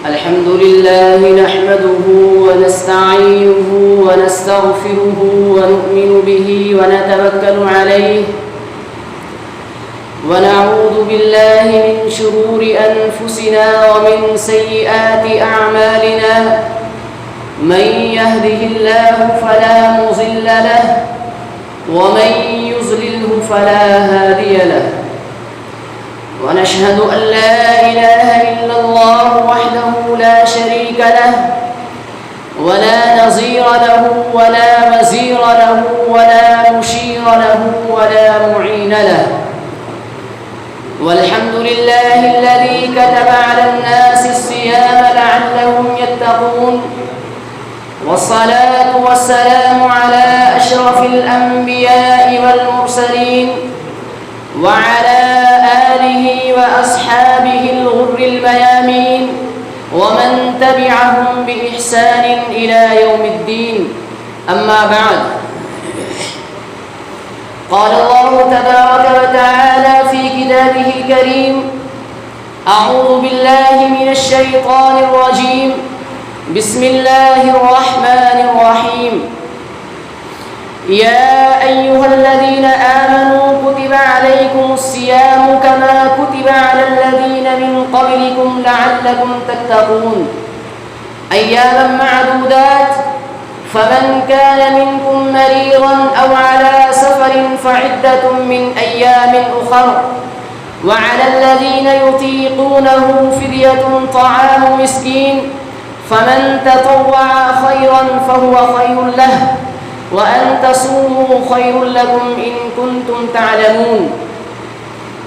الحمد لله نحمده ونستعينه ونستغفره ونؤمن به ونتوكل عليه ونعوذ بالله من شرور أنفسنا ومن سيئات أعمالنا من يهده الله فلا مضل له ومن يضلله فلا هادي له ونشهد أن لا إله إلا الله وحده لا شريك له ولا نظير له ولا وزير له ولا مشير له ولا معين له والحمد لله الذي كتب على الناس الصيام لعلهم يتقون والصلاة والسلام على أشرف الأنبياء والمرسلين وعلى آله وأصحابه الغر الميامين ومن تبعهم بإحسان إلى يوم الدين أما بعد قال الله تبارك وتعالى في كتابه الكريم أعوذ بالله من الشيطان الرجيم بسم الله الرحمن الرحيم يا أيها الذين آمنوا كتب عليكم الصيام كما كتب على الذين من قبلكم لعلكم تتقون أياما معدودات فمن كان منكم مريضا أو على سفر فعدة من أيام أخر وعلى الذين يطيقونه فدية طعام مسكين فمن تطوع خيرا فهو خير له وأن تصوموا خير لكم إن كنتم تعلمون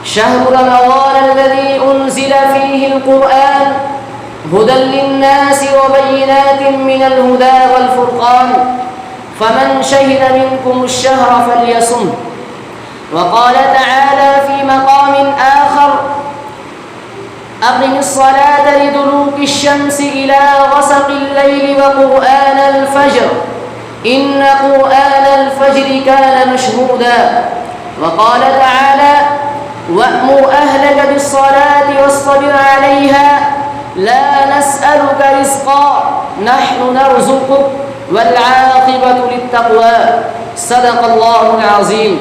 شهر رمضان الذي أنزل فيه القرآن هدى للناس وبينات من الهدى والفرقان فمن شهد منكم الشهر فليصم وقال تعالى في مقام آخر أقم الصلاة لدلوك الشمس إلى غسق الليل وقرآن الفجر إن قرآن الفجر كان مشهودا وقال تعالى وأمر أهلك بالصلاة واصطبر عليها لا نسألك رزقا نحن نرزقك والعاقبة للتقوى صدق الله العظيم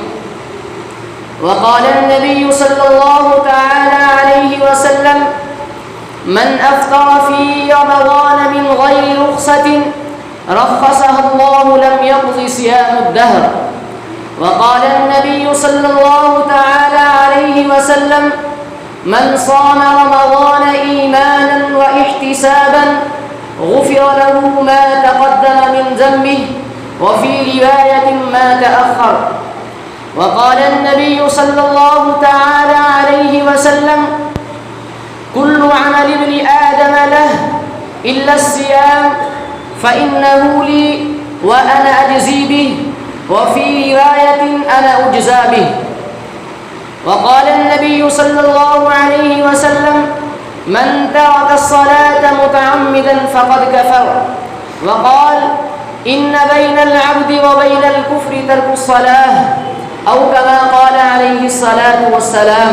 وقال النبي صلى الله تعالى عليه وسلم من أفطر في رمضان من غير رخصة رخصها الله لم يقض صيام الدهر وقال النبي صلى الله تعالى عليه وسلم من صام رمضان إيمانا واحتسابا غفر له ما تقدم من ذنبه وفي رواية ما تأخر وقال النبي صلى الله تعالى عليه وسلم كل عمل ابن آدم له إلا الصيام فإنه لي وأنا أجزي به وفي رواية أنا أجزى به وقال النبي صلى الله عليه وسلم من ترك الصلاة متعمدا فقد كفر وقال إن بين العبد وبين الكفر ترك الصلاة أو كما قال عليه الصلاة والسلام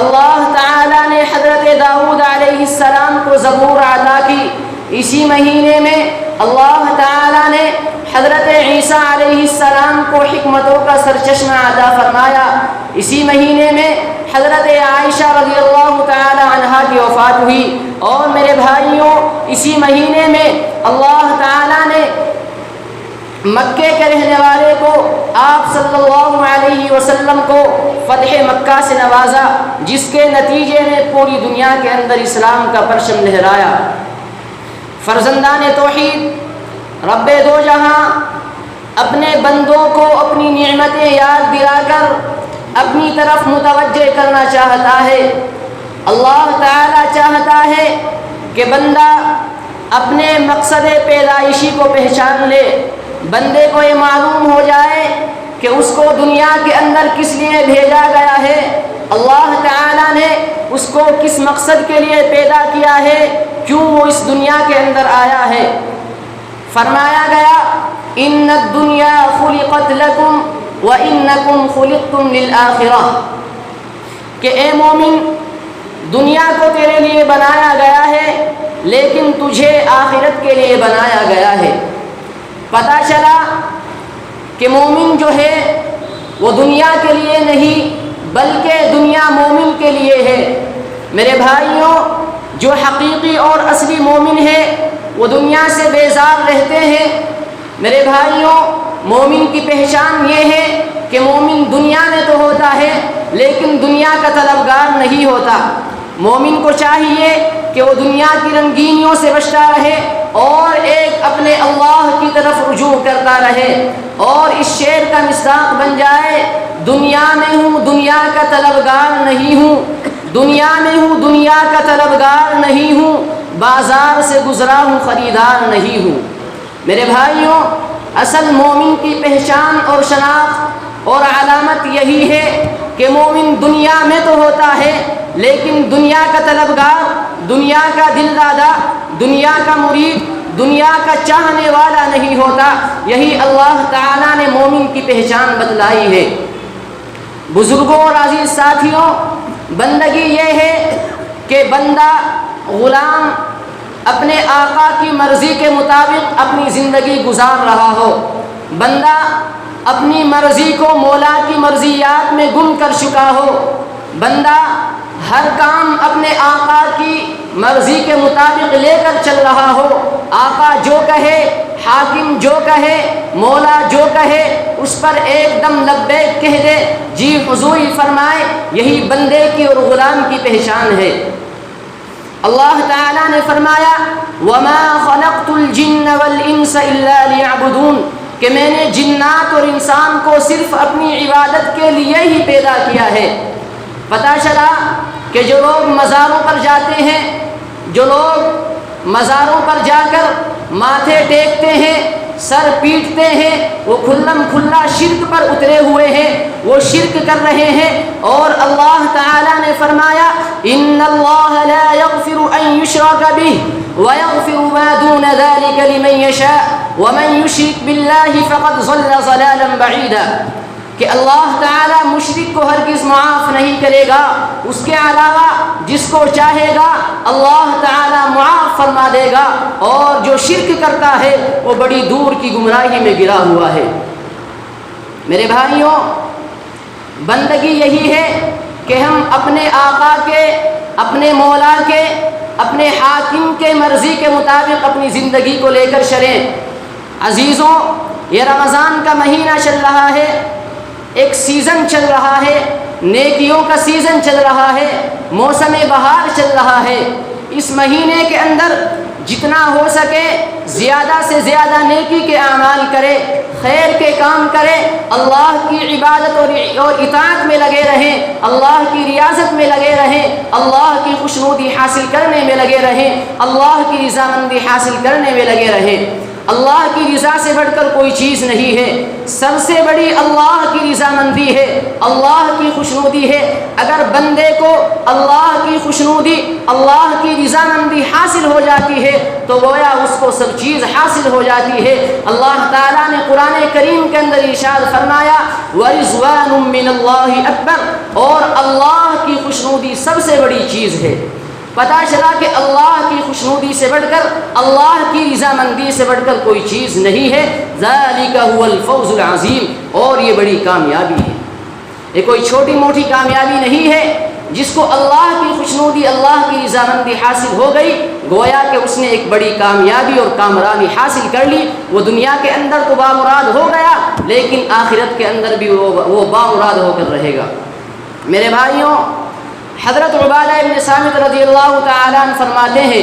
اللہ تعالیٰ نے حضرت داؤد علیہ السلام کو زبور عطا کی، اسی مہینے میں اللہ تعالیٰ نے حضرت عیسیٰ علیہ السلام کو حکمتوں کا سرچشمہ عطا فرمایا، اسی مہینے میں حضرت عائشہ رضی اللہ تعالی عنہا کی وفات ہوئی، اور میرے بھائیوں اسی مہینے میں اللہ تعالیٰ نے مکے کے رہنے والے کو آپ صلی اللہ علیہ وسلم کو فتح مکہ سے نوازا، جس کے نتیجے میں پوری دنیا کے اندر اسلام کا پرچم لہرایا۔ فرزندان توحید، رب دو جہاں اپنے بندوں کو اپنی نعمتیں یاد دلا کر اپنی طرف متوجہ کرنا چاہتا ہے۔ اللہ تعالیٰ چاہتا ہے کہ بندہ اپنے مقصد پیدائشی کو پہچان لے، بندے کو یہ معلوم ہو جائے کہ اس کو دنیا کے اندر کس لیے بھیجا گیا ہے، اللہ تعالیٰ نے اس کو کس مقصد کے لیے پیدا کیا ہے، کیوں وہ اس دنیا کے اندر آیا ہے۔ فرمایا گیا ان الدنیا خلقت لکم وانکم خلقتم للآخرہ، کہ اے مومن دنیا کو تیرے لیے بنایا گیا ہے لیکن تجھے آخرت کے لیے بنایا گیا ہے۔ پتہ چلا کہ مومن جو ہے وہ دنیا کے لیے نہیں بلکہ دنیا مومن کے لیے ہے۔ میرے بھائیوں، جو حقیقی اور اصلی مومن ہے وہ دنیا سے بیزار رہتے ہیں۔ میرے بھائیوں، مومن کی پہچان یہ ہے کہ مومن دنیا میں تو ہوتا ہے لیکن دنیا کا طلبگار نہیں ہوتا۔ مومن کو چاہیے کہ وہ دنیا کی رنگینیوں سے بچتا رہے اور ایک اپنے اللہ کی طرف رجوع کرتا رہے، اور اس شعر کا مصداق بن جائے دنیا میں ہوں دنیا کا طلبگار نہیں ہوں، دنیا میں ہوں دنیا کا طلبگار نہیں ہوں، بازار سے گزرا ہوں خریدار نہیں ہوں۔ میرے بھائیوں، اصل مومن کی پہچان اور شناخت اور علامت یہی ہے کہ مومن دنیا میں تو ہوتا ہے لیکن دنیا کا طلبگار، دنیا کا دل دادا، دنیا کا مرید، دنیا کا چاہنے والا نہیں ہوتا۔ یہی اللہ تعالیٰ نے مومن کی پہچان بتلائی ہے۔ بزرگوں اور عزیز ساتھیوں، بندگی یہ ہے کہ بندہ غلام اپنے آقا کی مرضی کے مطابق اپنی زندگی گزار رہا ہو، بندہ اپنی مرضی کو مولا کی مرضیات میں گم کر چکا ہو، بندہ ہر کام اپنے آقا کی مرضی کے مطابق لے کر چل رہا ہو، آقا جو کہے، حاکم جو کہے، مولا جو کہے اس پر ایک دم لبیک کہہ دے، جی حضور فرمائے، یہی بندے کی اور غلام کی پہچان ہے۔ اللہ تعالیٰ نے فرمایا وَمَا خَلَقْتُ الْجِنَّ وَالْإِنسَ إِلَّا لِيَعْبُدُونَ، کہ میں نے جنات اور انسان کو صرف اپنی عبادت کے لیے ہی پیدا کیا ہے۔ پتہ چلا کہ جو لوگ مزاروں پر جاتے ہیں، جو لوگ مزاروں پر جا کر ماتھے ٹیکتے ہیں، سر پیٹتے ہیں، وہ کھلم کھلا شرک پر اترے ہوئے ہیں، وہ شرک کر رہے ہیں، اور اللہ تعالیٰ نے فرمایا ان اللہ لا یغفر ان یشرک بہ ویغفر ما دون ذلک لمن یشاء ومن یشرک باللہ فقد ضل ضلالا بعیدا، کہ اللہ تعالیٰ مشرک کو ہرگز معاف نہیں کرے گا، اس کے علاوہ جس کو چاہے گا اللہ تعالیٰ معاف فرما دے گا، اور جو شرک کرتا ہے وہ بڑی دور کی گمراہی میں گرا ہوا ہے۔ میرے بھائیوں، بندگی یہی ہے کہ ہم اپنے آقا کے، اپنے مولا کے، اپنے حاکم کے مرضی کے مطابق اپنی زندگی کو لے کر چلیں۔ عزیزوں، یہ رمضان کا مہینہ چل رہا ہے، ایک سیزن چل رہا ہے، نیکیوں کا سیزن چل رہا ہے، موسم بہار چل رہا ہے۔ اس مہینے کے اندر جتنا ہو سکے زیادہ سے زیادہ نیکی کے اعمال کرے، خیر کے کام کرے، اللہ کی عبادت اور اطاعت میں لگے رہیں، اللہ کی ریاضت میں لگے رہیں، اللہ کی خوشنودی حاصل کرنے میں لگے رہیں، اللہ کی رضامندی حاصل کرنے میں لگے رہیں۔ اللہ کی رضا سے بڑھ کر کوئی چیز نہیں ہے۔ سب سے بڑی اللہ کی رضامندی ہے، اللہ کی خوشنودی ہے۔ اگر بندے کو اللہ کی خوشنودی، اللہ کی رضامندی حاصل ہو جاتی ہے تو گویا اس کو سب چیز حاصل ہو جاتی ہے۔ اللہ تعالیٰ نے قرآن کریم کے اندر ارشاد فرمایا وَرِضْوَانٌ مِّنَ اللَّهِ أَكْبَرُ، اور اللہ کی خوشنودی سب سے بڑی چیز ہے۔ پتہ چلا کہ اللہ کی خوشنودی سے بڑھ کر، اللہ کی رضامندی سے بڑھ کر کوئی چیز نہیں ہے۔ ذَلِكَ هُوَ الْفَوْزُ الْعَظِيمُ، اور یہ بڑی کامیابی ہے، یہ کوئی چھوٹی موٹی کامیابی نہیں ہے۔ جس کو اللہ کی خوشنودی، اللہ کی رضامندی حاصل ہو گئی، گویا کہ اس نے ایک بڑی کامیابی اور کامرانی حاصل کر لی۔ وہ دنیا کے اندر تو بامراد ہو گیا، لیکن آخرت کے اندر بھی وہ بامراد ہو کر رہے گا۔ میرے بھائیوں، حضرت عبادہ ابن صامت رضی اللہ تعالیٰ عنہ فرماتے ہیں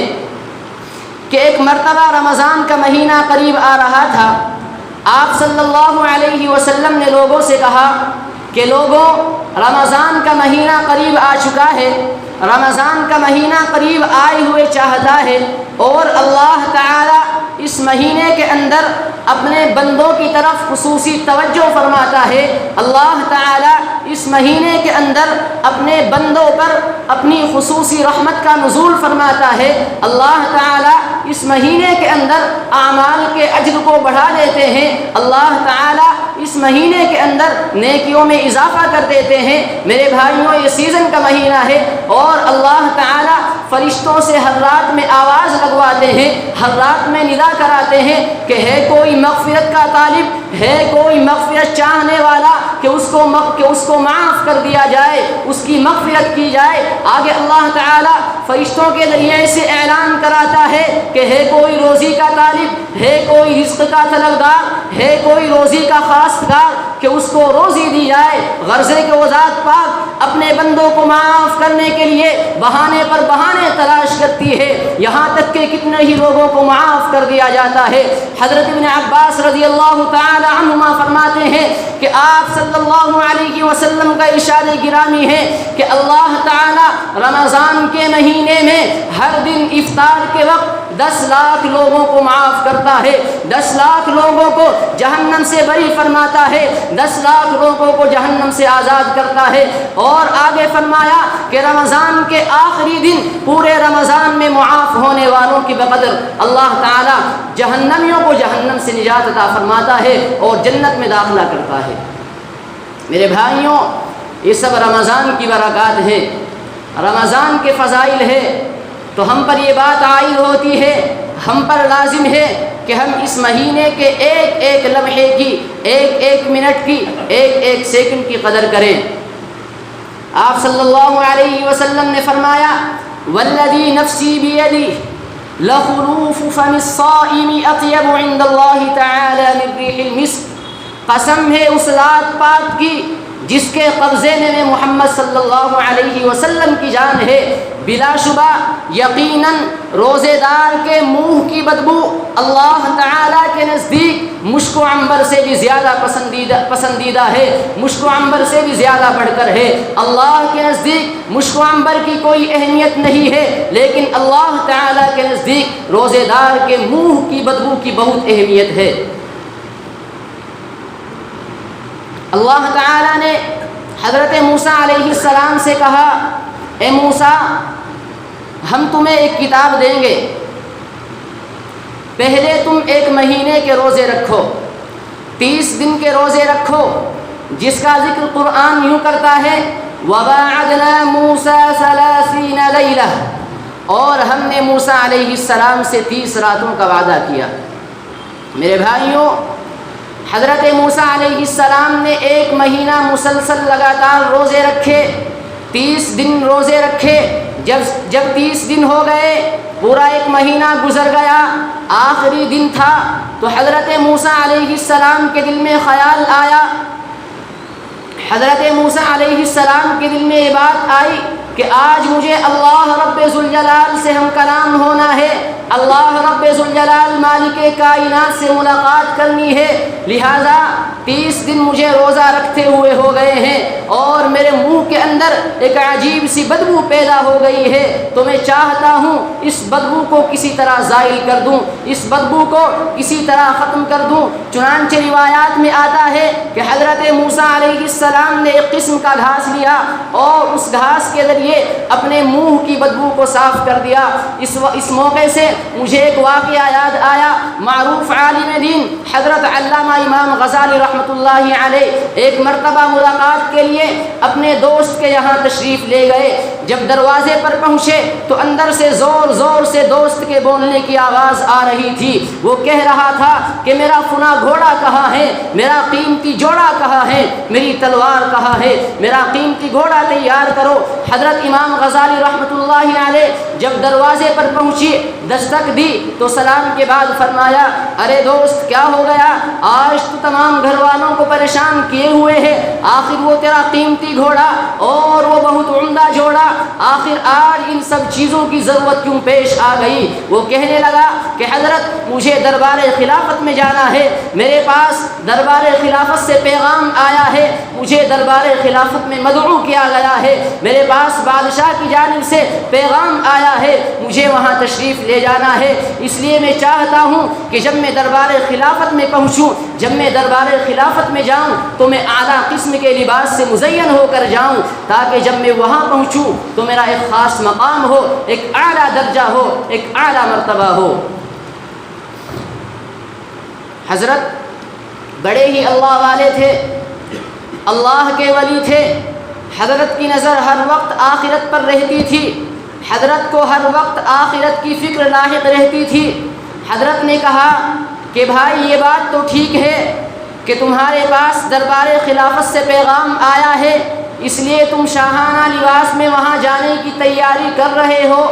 کہ ایک مرتبہ رمضان کا مہینہ قریب آ رہا تھا۔ آپ صلی اللہ علیہ وسلم نے لوگوں سے کہا کہ لوگوں، رمضان کا مہینہ قریب آ چکا ہے، رمضان کا مہینہ قریب آئے ہوئے چاہتا ہے، اور اللہ تعالی اس مہینے کے اندر اپنے بندوں کی طرف خصوصی توجہ فرماتا ہے۔ اللہ تعالی اس مہینے کے اندر اپنے بندوں پر اپنی خصوصی رحمت کا نزول فرماتا ہے۔ اللہ تعالی اس مہینے کے اندر اعمال کے اجر کو بڑھا دیتے ہیں۔ اللہ تعالی اس مہینے کے اندر نیکیوں میں اضافہ کر دیتے ہیں۔ میرے بھائیوں، یہ سیزن کا مہینہ ہے، اور اللہ تعالی فرشتوں سے ہر رات میں آواز لگواتے ہیں، ہر رات میں ندا کراتے ہیں کہ ہے کوئی مغفرت کا طالب، ہے کوئی مغفرت چاہنے والا کہ اس کو معاف کر دیا جائے، اس کی مغفرت کی جائے۔ آگے اللہ تعالی فرشتوں کے ذریعے سے اعلان کراتا ہے کہ ہے کوئی روزی کا طالب، ہے کوئی رزق کا طلبگار، ہے کوئی روزی کا خواستگار کہ اس کو روزی دی جائے۔ غرضے کہ وہ ذات پاک اپنے بندوں کو معاف کرنے کے لیے بہانے پر بہانے تلاش کرتی ہے، یہاں تک کہ کتنے ہی لوگوں کو معاف کر دیا جاتا ہے۔ حضرت ابن عباس رضی اللہ تعالی عنہما فرماتے ہیں کہ آپ صلی اللہ علیہ وسلم کا ارشاد گرامی ہے کہ اللہ تعالی رمضان کے مہینے میں ہر دن افطار کے وقت 10 لاکھ لوگوں کو معاف کرتا ہے، 10 لاکھ لوگوں کو جہنم سے بری فرماتا ہے، 10 لاکھ لوگوں کو جہنم سے آزاد کرتا ہے۔ اور آگے فرمایا کہ رمضان کے آخری دن پورے رمضان میں معاف ہونے والوں کی بقدر اللہ تعالی جہنمیوں کو جہنم سے نجات عطا فرماتا ہے اور جنت میں داخلہ کرتا ہے۔ میرے بھائیوں، یہ سب رمضان کی برکات ہے، رمضان کے فضائل ہے، تو ہم پر یہ بات عائد ہوتی ہے، ہم پر لازم ہے کہ ہم اس مہینے کے ایک ایک لمحے کی، ایک ایک منٹ کی، ایک ایک سیکنڈ کی قدر کریں۔ آپ صلی اللہ علیہ وسلم نے فرمایا والذی نفسی بیدی لخلوف فم الصائم اطیب عند اللہ تعالی من ریح المسک، قسم ہے اس ذات پاک کی جس کے قبضے میں محمد صلی اللہ علیہ وسلم کی جان ہے، بلا شبہ یقیناً روزے دار کے منہ کی بدبو اللہ تعالیٰ کے نزدیک مشک و عنبر سے بھی زیادہ پسندیدہ ہے، مشک و عنبر سے بھی زیادہ بڑھ کر ہے۔ اللہ کے نزدیک مشک و عنبر کی کوئی اہمیت نہیں ہے، لیکن اللہ تعالیٰ کے نزدیک روزے دار کے منہ کی بدبو کی بہت اہمیت ہے۔ اللہ تعالیٰ نے حضرت موسیٰ علیہ السلام سے کہا اے موسیٰ، ہم تمہیں ایک کتاب دیں گے، پہلے تم ایک مہینے کے روزے رکھو، 30 دن کے روزے رکھو، جس کا ذکر قرآن یوں کرتا ہے وَوَاعَدْنَا مُوسَىٰ 30 لَيْلَةً، اور ہم نے موسیٰ علیہ السلام سے 30 راتوں کا وعدہ کیا۔ میرے بھائیوں، حضرت موسیٰ علیہ السلام نے ایک مہینہ مسلسل لگاتار روزے رکھے، 30 دن روزے رکھے۔ جب 30 دن ہو گئے، پورا ایک مہینہ گزر گیا، آخری دن تھا، تو حضرت موسیٰ علیہ السلام کے دل میں خیال آیا، حضرت موسیٰ علیہ السلام کے دل میں یہ بات آئی کہ آج مجھے اللہ رب ذوالجلال سے ہم کلام ہونا ہے، اللہ رب ذوالجلال مالک کائنات سے ملاقات کرنی ہے، لہذا 30 دن مجھے روزہ رکھتے ہوئے ہو گئے ہیں، اور اور میرے منہ کے اندر ایک عجیب سی بدبو پیدا ہو گئی ہے، تو میں چاہتا ہوں اس بدبو کو کسی طرح زائل کر دوں، اس بدبو کو کسی طرح ختم کر دوں۔ چنانچہ روایات میں آتا ہے کہ حضرت موسیٰ علیہ السلام نے ایک قسم کا گھاس لیا اور اس گھاس کے ذریعے اپنے منہ کی بدبو کو صاف کر دیا۔ اس موقع سے مجھے ایک واقعہ یاد آیا۔ معروف عالم دین حضرت علامہ امام غزالی رحمۃ اللہ علیہ ایک مرتبہ ملاقات کے لیے اپنے دوست کے یہاں تشریف لے گئے۔ جب دروازے پر پہنچے تو اندر سے زور زور سے دوست کے بولنے کی آواز آ رہی تھی۔ وہ کہہ رہا تھا کہ میرا فنا گھوڑا کہاں ہے، میرا قیمتی جوڑا کہاں ہے، میری تلوار کہاں ہے، میرا قیمتی گھوڑا تیار کرو۔ حضرت امام غزالی رحمۃ اللہ علیہ جب دروازے پر پہنچی، دستک دی تو سلام کے بعد فرمایا، ارے دوست کیا ہو گیا؟ آج تو تمام گھر والوں کو پریشان کیے ہوئے ہے، آخر وہ تیرا قیمتی گھوڑا اور وہ بہت عمدہ جوڑا، آخر آج ان سب چیزوں کی ضرورت کیوں پیش آ گئی؟ وہ کہنے لگا کہ حضرت مجھے دربار خلافت میں جانا ہے، میرے پاس دربار خلافت سے پیغام آیا ہے، مجھے دربار خلافت میں مدعو کیا گیا ہے، میرے پاس بادشاہ کی جانب سے پیغام آیا ہے، مجھے وہاں تشریف لے جانا ہے۔ اس لیے میں چاہتا ہوں کہ جب میں دربار خلافت میں پہنچوں، جب میں دربار خلافت میں جاؤں تو میں اعلیٰ قسم کے لباس سے مزین ہو کر جاؤں، تاکہ جب میں وہاں پہنچوں تو میرا ایک خاص مقام ہو، ایک اعلیٰ درجہ ہو، ایک اعلیٰ مرتبہ ہو۔ حضرت بڑے ہی اللہ والے تھے، اللہ کے ولی تھے۔ حضرت کی نظر ہر وقت آخرت پر رہتی تھی، حضرت کو ہر وقت آخرت کی فکر لاحق رہتی تھی۔ حضرت نے کہا کہ بھائی یہ بات تو ٹھیک ہے کہ تمہارے پاس دربار خلافت سے پیغام آیا ہے، اس لیے تم شاہانہ لباس میں وہاں جانے کی تیاری کر رہے ہو،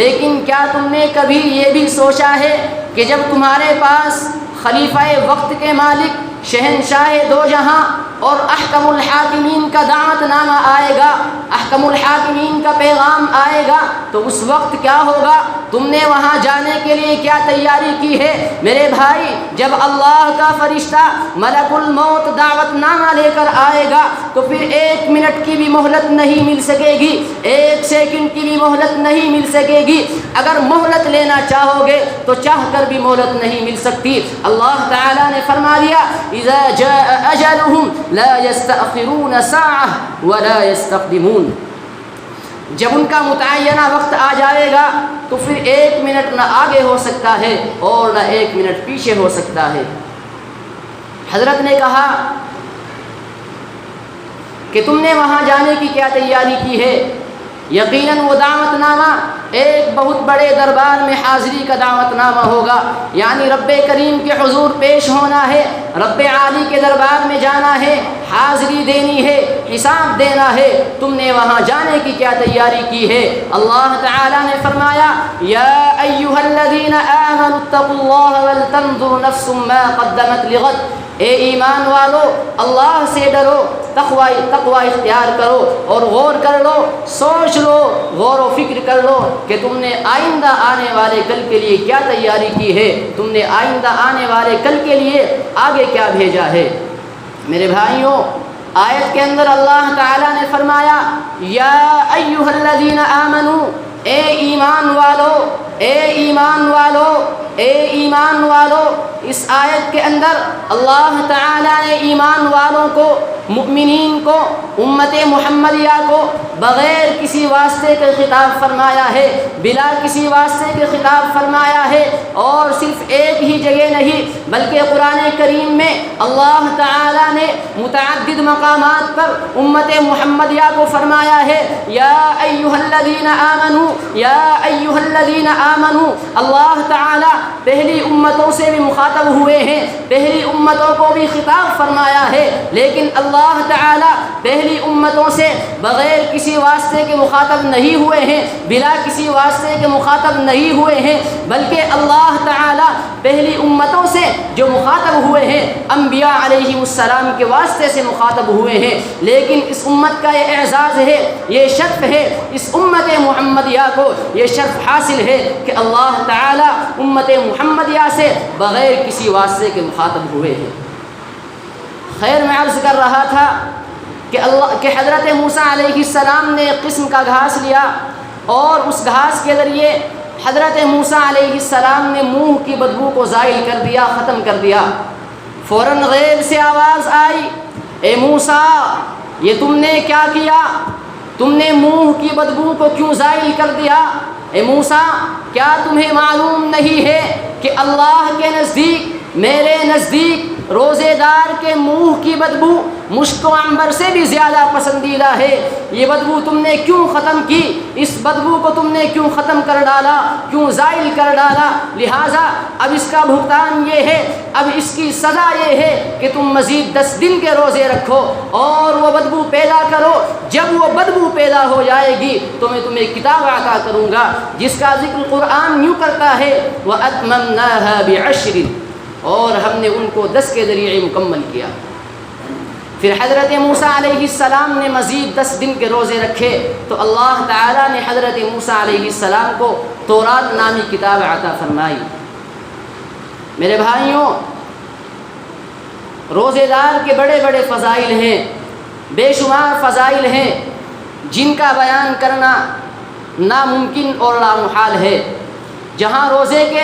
لیکن کیا تم نے کبھی یہ بھی سوچا ہے کہ جب تمہارے پاس خلیفہ وقت کے مالک شہنشاہ دو جہاں اور احکم الحاکمین کا دعوت نامہ آئے گا، احکم الحاکمین کا پیغام آئے گا، تو اس وقت کیا ہوگا؟ تم نے وہاں جانے کے لیے کیا تیاری کی ہے؟ میرے بھائی، جب اللہ کا فرشتہ ملک الموت دعوت نامہ لے کر آئے گا تو پھر ایک منٹ کی بھی مہلت نہیں مل سکے گی، ایک سیکنڈ کی بھی مہلت نہیں مل سکے گی۔ اگر مہلت لینا چاہو گے تو چاہ کر بھی مہلت نہیں مل سکتی۔ اللہ تعالیٰ نے فرما دیا، اذا جاء اجلهم لا يستأخرون ساعة ولا يستقدمون۔ جب ان کا متعینہ وقت آ جائے گا تو پھر ایک منٹ نہ آگے ہو سکتا ہے اور نہ ایک منٹ پیچھے ہو سکتا ہے۔ حضرت نے کہا کہ تم نے وہاں جانے کی کیا تیاری کی ہے؟ یقیناً وہ دعوت نامہ ایک بہت بڑے دربار میں حاضری کا دعوت نامہ ہوگا، یعنی رب کریم کے حضور پیش ہونا ہے، رب عالی کے دربار میں جانا ہے، حاضری دینی ہے، حساب دینا ہے۔ تم نے وہاں جانے کی کیا تیاری کی ہے؟ اللہ تعالیٰ نے فرمایا، یا ایھا الذین آمنوا اتقوا اللہ ولتنظر نفس ما قدمت لغد۔ اے ایمان والو، اللہ سے ڈرو، تقوی اختیار کرو اور غور کر لو، سوچ لو، غور و فکر کر لو کہ تم نے آئندہ آنے والے کل کے لیے کیا تیاری کی ہے، تم نے آئندہ آنے والے کل کے لیے آگے کیا بھیجا ہے۔ میرے بھائیوں، آیت کے اندر اللہ تعالیٰ نے فرمایا، یا ایھا الذین آمنوا، اے ایمان والو، اے ایمان والو، اے ایمان والو۔ اس آیت کے اندر اللہ تعالیٰ نے ایمان والوں کو، مؤمنین کو، امت محمدیہ کو بغیر کسی واسطے کے خطاب فرمایا ہے، بلا کسی واسطے کے خطاب فرمایا ہے، اور صرف ایک ہی جگہ نہیں بلکہ قرآن کریم میں اللہ تعالیٰ نے متعدد مقامات پر امت محمدیہ کو فرمایا ہے، یا ایھا الذین آمنوا، یا ایھا الذین آمنوا۔ اللہ تعالیٰ پہلی امتوں سے بھی مخاطب ہوئے ہیں، پہلی امتوں کو بھی خطاب فرمایا ہے، لیکن اللہ تعالیٰ پہلی امتوں سے بغیر کسی واسطے کے مخاطب نہیں ہوئے ہیں، بلا کسی واسطے کے مخاطب نہیں ہوئے ہیں، بلکہ اللہ تعالیٰ پہلی امتوں سے جو مخاطب ہوئے ہیں انبیاء علیہم السلام کے واسطے سے مخاطب ہوئے ہیں۔ لیکن اس امت کا یہ اعزاز ہے، یہ شرف ہے، اس امت محمدیہ کو یہ شرف حاصل ہے کہ اللہ تعالیٰ امت محمدیہ سے بغیر کسی واسطے کے مخاطب ہوئے ہیں۔ خیر، میں عرض کر رہا تھا کہ حضرت موسیٰ علیہ السلام نے ایک قسم کا گھاس لیا اور اس گھاس کے ذریعے حضرت موسیٰ علیہ السلام نے منہ کی بدبو کو زائل کر دیا، ختم کر دیا۔ فوراً غیب سے آواز آئی، اے موسیٰ یہ تم نے کیا کیا؟ تم نے منہ کی بدبو کو کیوں زائل کر دیا؟ اے موسیٰ کیا تمہیں معلوم نہیں ہے کہ اللہ کے نزدیک، میرے نزدیک روزے دار کے منہ کی بدبو مشک و عنبر سے بھی زیادہ پسندیدہ ہے۔ یہ بدبو تم نے کیوں ختم کی؟ اس بدبو کو تم نے کیوں ختم کر ڈالا، کیوں زائل کر ڈالا؟ لہٰذا اب اس کا بھگتان یہ ہے، اب اس کی سزا یہ ہے کہ تم مزید 10 دن کے روزے رکھو اور وہ بدبو پیدا کرو۔ جب وہ بدبو پیدا ہو جائے گی تو میں تمہیں کتاب عطا کروں گا، جس کا ذکر قرآن یوں کرتا ہے وَأَتْمَمْنَاهَا بِعَشْرٍ، اور ہم نے ان کو 10 کے ذریعے مکمل کیا۔ پھر حضرت موسیٰ علیہ السلام نے مزید 10 دن کے روزے رکھے تو اللہ تعالیٰ نے حضرت موسیٰ علیہ السلام کو تورات نامی کتاب عطا فرمائی۔ میرے بھائیوں، روزے دار کے بڑے بڑے فضائل ہیں، بے شمار فضائل ہیں جن کا بیان کرنا ناممکن اور لامحال ہے۔ جہاں روزے کے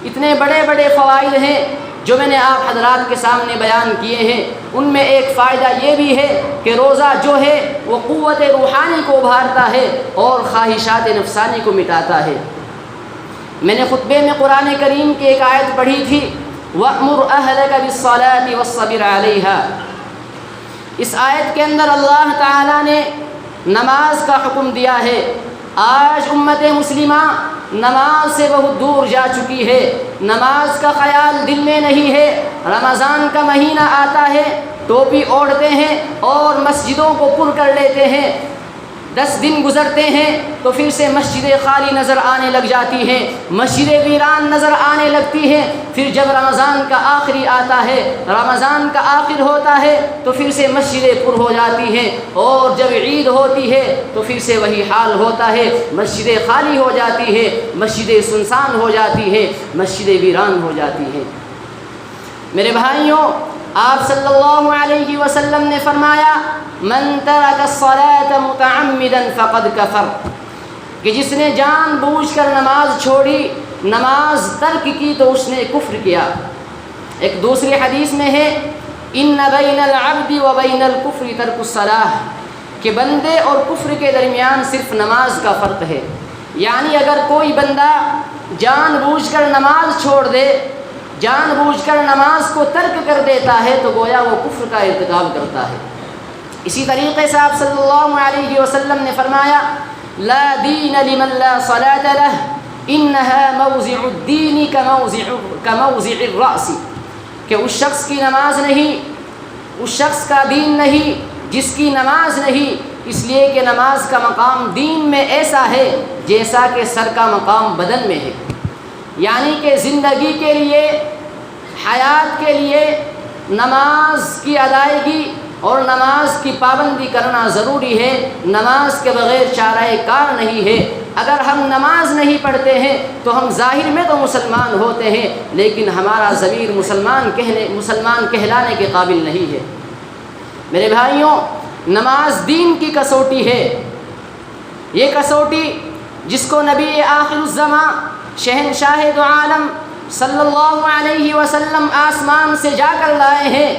اتنے بڑے بڑے فوائد ہیں جو میں نے آپ حضرات کے سامنے بیان کیے ہیں، ان میں ایک فائدہ یہ بھی ہے کہ روزہ جو ہے وہ قوت روحانی کو ابھارتا ہے اور خواہشات نفسانی کو مٹاتا ہے۔ میں نے خطبے میں قرآن کریم کی ایک آیت پڑھی تھی وَأْمُرْ أَهْلَكَ بِالصَّلَاةِ وَالصَّبِرْ عَلَيْهَا۔ اس آیت کے اندر اللہ تعالیٰ نے نماز کا حکم دیا ہے۔ آج امت مسلمہ نماز سے بہت دور جا چکی ہے، نماز کا خیال دل میں نہیں ہے۔ رمضان کا مہینہ آتا ہے، ٹوپی اوڑھتے ہیں اور مسجدوں کو پر کر لیتے ہیں۔ 10 دن گزرتے ہیں تو پھر سے مسجدیں خالی نظر آنے لگ جاتی ہیں، مسجدیں ویران نظر آنے لگتی ہیں۔ پھر جب رمضان کا آخری آتا ہے، رمضان کا آخر ہوتا ہے تو پھر سے مسجدیں پر ہو جاتی ہیں، اور جب عید ہوتی ہے تو پھر سے وہی حال ہوتا ہے، مسجدیں خالی ہو جاتی ہیں، مسجدیں سنسان ہو جاتی ہیں، مسجدیں ویران ہو جاتی ہیں۔ میرے بھائیوں، آپ صلی اللہ علیہ وسلم نے فرمایا من ترک الصلاة متعمدا فقد کفر، کہ جس نے جان بوجھ کر نماز چھوڑی، نماز ترک کی تو اس نے کفر کیا۔ ایک دوسری حدیث میں ہے ان بین العبد و بین الکفر ترک الصلاة، کہ بندے اور کفر کے درمیان صرف نماز کا فرق ہے۔ یعنی اگر کوئی بندہ جان بوجھ کر نماز چھوڑ دے، جان بوجھ کر نماز کو ترک کر دیتا ہے تو گویا وہ کفر کا ارتکاب کرتا ہے۔ اسی طریقے سے آپ صلی اللہ علیہ وسلم نے فرمایا لا دین لمن لا صلاة له انها موضع الدین کموضع الرأس، کہ اس شخص کی نماز نہیں، اس شخص کا دین نہیں جس کی نماز نہیں، اس لیے کہ نماز کا مقام دین میں ایسا ہے جیسا کہ سر کا مقام بدن میں ہے۔ یعنی کہ زندگی کے لیے، حیات کے لیے نماز کی ادائیگی اور نماز کی پابندی کرنا ضروری ہے۔ نماز کے بغیر چارہ کار نہیں ہے۔ اگر ہم نماز نہیں پڑھتے ہیں تو ہم ظاہر میں تو مسلمان ہوتے ہیں، لیکن ہمارا ضمیر مسلمان کہلانے کے قابل نہیں ہے۔ میرے بھائیوں، نماز دین کی کسوٹی ہے۔ یہ کسوٹی جس کو نبی آخر الزماں شہنشاہ دو عالم صلی اللہ علیہ وسلم آسمان سے جا کر لائے ہیں۔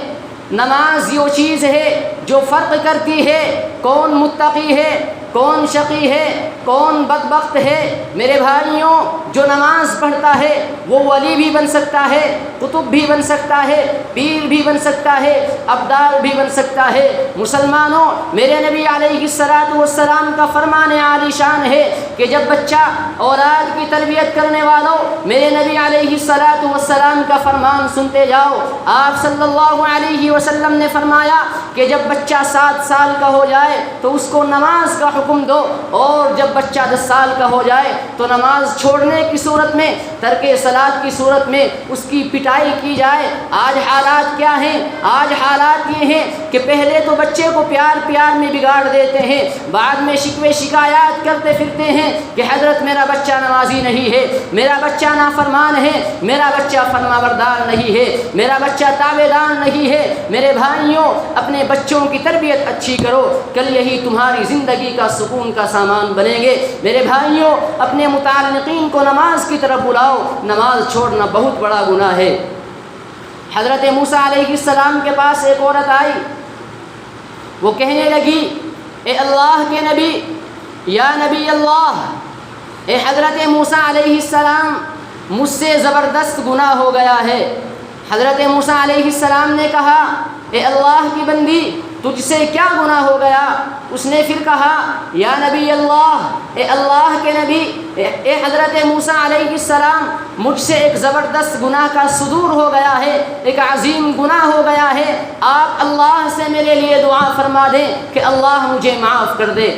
نماز یہ چیز ہے جو فرق کرتی ہے کون متقی ہے، کون شقی ہے، کون بدبخت ہے۔ میرے بھائیوں، جو نماز پڑھتا ہے وہ ولی بھی بن سکتا ہے، قطب بھی بن سکتا ہے، پیر بھی بن سکتا ہے، ابدال بھی بن سکتا ہے۔ مسلمانوں، میرے نبی علیہ السلام کا فرمان عالی شان ہے کہ جب بچہ اولاد کی تربیت کرنے والوں میرے نبی علیہ السلام کا فرمان سنتے جاؤ۔ آپ صلی اللہ علیہ وسلم نے فرمایا کہ جب بچہ 7 سال کا ہو جائے تو اس کو نماز کا حکم دو، اور جب بچہ 10 سال کا ہو جائے تو نماز چھوڑنے کی صورت میں، ترک صلاۃ کی صورت میں اس کی پٹائی کی جائے۔ آج حالات کیا ہیں؟ آج حالات یہ ہیں کہ پہلے تو بچے کو پیار پیار میں بگاڑ دیتے ہیں، بعد میں شکوے شکایات کرتے پھرتے ہیں کہ حضرت میرا بچہ نمازی نہیں ہے، میرا بچہ نافرمان ہے، میرا بچہ فرما بردار نہیں ہے، میرا بچہ تابع دار نہیں ہے۔ میرے بھائیوں، اپنے اپنے بچوں کی تربیت اچھی کرو، کل یہی تمہاری زندگی کا سکون کا سامان بنیں گے۔ میرے بھائیوں، اپنے متعلقین کو نماز کی طرف بلاؤ، نماز چھوڑنا بہت بڑا گناہ ہے۔ حضرت موسیٰ علیہ السلام کے پاس ایک عورت آئی، وہ کہنے لگی اے اللہ کے نبی، یا نبی اللہ، اے حضرت موسیٰ علیہ السلام، مجھ سے زبردست گناہ ہو گیا ہے۔ حضرت موسیٰ علیہ السلام نے کہا اے اللہ کی بندی، تجھ سے کیا گناہ ہو گیا؟ اس نے پھر کہا یا نبی اللہ، اے اللہ کے نبی، اے حضرت موسیٰ علیہ السلام، مجھ سے ایک زبردست گناہ کا صدور ہو گیا ہے، ایک عظیم گناہ ہو گیا ہے، آپ اللہ سے میرے لیے دعا فرما دیں کہ اللہ مجھے معاف کر دے۔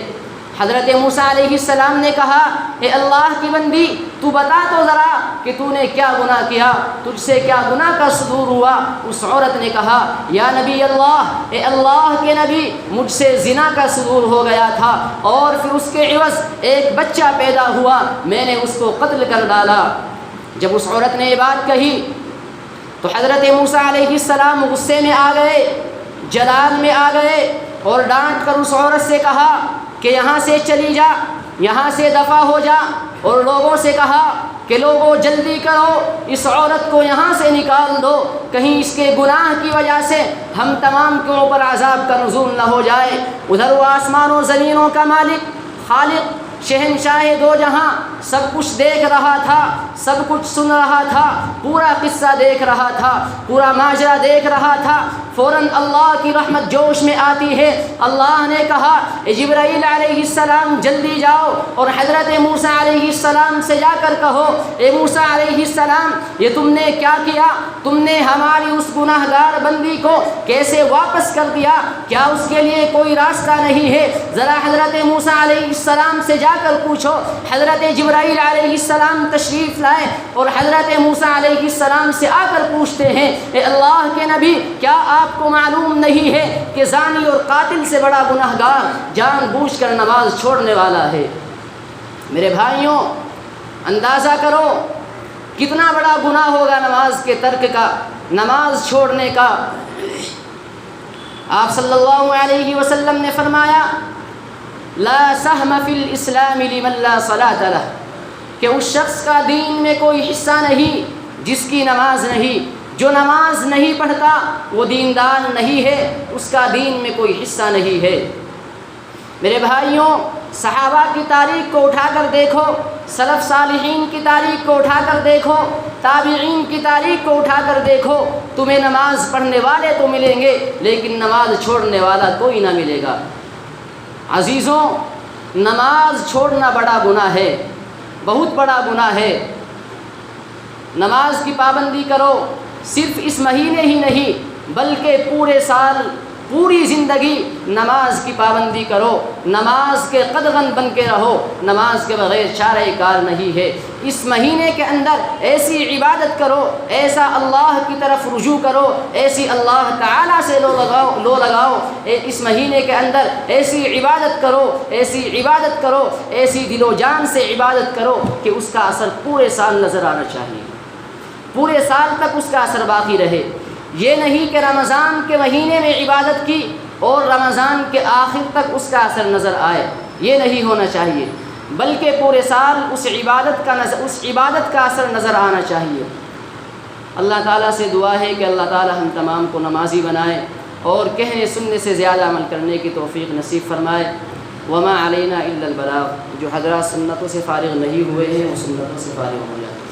حضرت موسیٰ علیہ السلام نے کہا اے اللہ کی بندی، تو بتا تو ذرا کہ تو نے کیا گناہ کیا، تجھ سے کیا گناہ کا صدور ہوا؟ اس عورت نے کہا یا نبی اللہ، اے اللہ کے نبی، مجھ سے زنا کا صدور ہو گیا تھا اور پھر اس کے عوض ایک بچہ پیدا ہوا، میں نے اس کو قتل کر ڈالا۔ جب اس عورت نے یہ بات کہی تو حضرت موسیٰ علیہ السلام غصے میں آ گئے، جلال میں آ گئے اور ڈانٹ کر اس عورت سے کہا کہ یہاں سے چلی جا، یہاں سے دفع ہو جا، اور لوگوں سے کہا کہ لوگوں جلدی کرو، اس عورت کو یہاں سے نکال دو، کہیں اس کے گناہ کی وجہ سے ہم تمام کے اوپر عذاب کا نزول نہ ہو جائے۔ ادھر وہ آسمان و زمینوں کا مالک، خالق، شہنشاہ دو جہاں سب کچھ دیکھ رہا تھا، سب کچھ سن رہا تھا، پورا قصہ دیکھ رہا تھا، پورا ماجرا دیکھ رہا تھا۔ فوراً اللہ کی رحمت جوش میں آتی ہے، اللہ نے کہا اے جبرائیل علیہ السلام جلدی جاؤ اور حضرت موسیٰ علیہ السلام سے جا کر کہو اے موسیٰ علیہ السلام، یہ تم نے کیا کیا؟ تم نے ہماری اس گناہ گار بندی کو کیسے واپس کر دیا؟ کیا اس کے لیے کوئی راستہ نہیں ہے؟ ذرا حضرت موسیٰ علیہ السلام سے جا کر پوچھو۔ حضرت جبرائیل علیہ السلام تشریف لائے اور حضرت موسیٰ علیہ السلام سے آ کر پوچھتے ہیں اے اللہ کے نبی، کیا آپ کو معلوم نہیں ہے کہ زانی اور قاتل سے بڑا گناہ گار جان بوجھ کر نماز چھوڑنے والا ہے؟ میرے بھائیوں، اندازہ کرو کتنا بڑا گناہ ہوگا نماز کے ترک کا، نماز چھوڑنے کا۔ آپ صلی اللہ علیہ وسلم نے فرمایا لا سہم فی الاسلام لمن لا صلاۃ لہ، کہ اس شخص کا دین میں کوئی حصہ نہیں جس کی نماز نہیں۔ جو نماز نہیں پڑھتا وہ دیندار نہیں ہے، اس کا دین میں کوئی حصہ نہیں ہے۔ میرے بھائیوں، صحابہ کی تاریخ کو اٹھا کر دیکھو، سلف صالحین کی تاریخ کو اٹھا کر دیکھو، تابعین کی تاریخ کو اٹھا کر دیکھو، تمہیں نماز پڑھنے والے تو ملیں گے لیکن نماز چھوڑنے والا کوئی نہ ملے گا۔ عزیزوں، نماز چھوڑنا بڑا گناہ ہے، بہت بڑا گناہ ہے۔ نماز کی پابندی کرو، صرف اس مہینے ہی نہیں بلکہ پورے سال، پوری زندگی نماز کی پابندی کرو، نماز کے قدغن بن کے رہو، نماز کے بغیر چارہ کار نہیں ہے۔ اس مہینے کے اندر ایسی عبادت کرو، ایسا اللہ کی طرف رجوع کرو، ایسی اللہ تعالیٰ سے لو لگاؤ، اس مہینے کے اندر ایسی عبادت کرو، ایسی عبادت کرو، ایسی دل و جان سے عبادت کرو کہ اس کا اثر پورے سال نظر آنا چاہیے، پورے سال تک اس کا اثر باقی رہے۔ یہ نہیں کہ رمضان کے مہینے میں عبادت کی اور رمضان کے آخر تک اس کا اثر نظر آئے، یہ نہیں ہونا چاہیے، بلکہ پورے سال اس عبادت کا اثر نظر آنا چاہیے۔ اللہ تعالیٰ سے دعا ہے کہ اللہ تعالیٰ ہم تمام کو نمازی بنائے اور کہنے سننے سے زیادہ عمل کرنے کی توفیق نصیب فرمائے۔ وما علینا الا البلاغ، جو حضرات سنتوں سے فارغ نہیں ہوئے ہیں وہ سنتوں سے فارغ ہو جائیں۔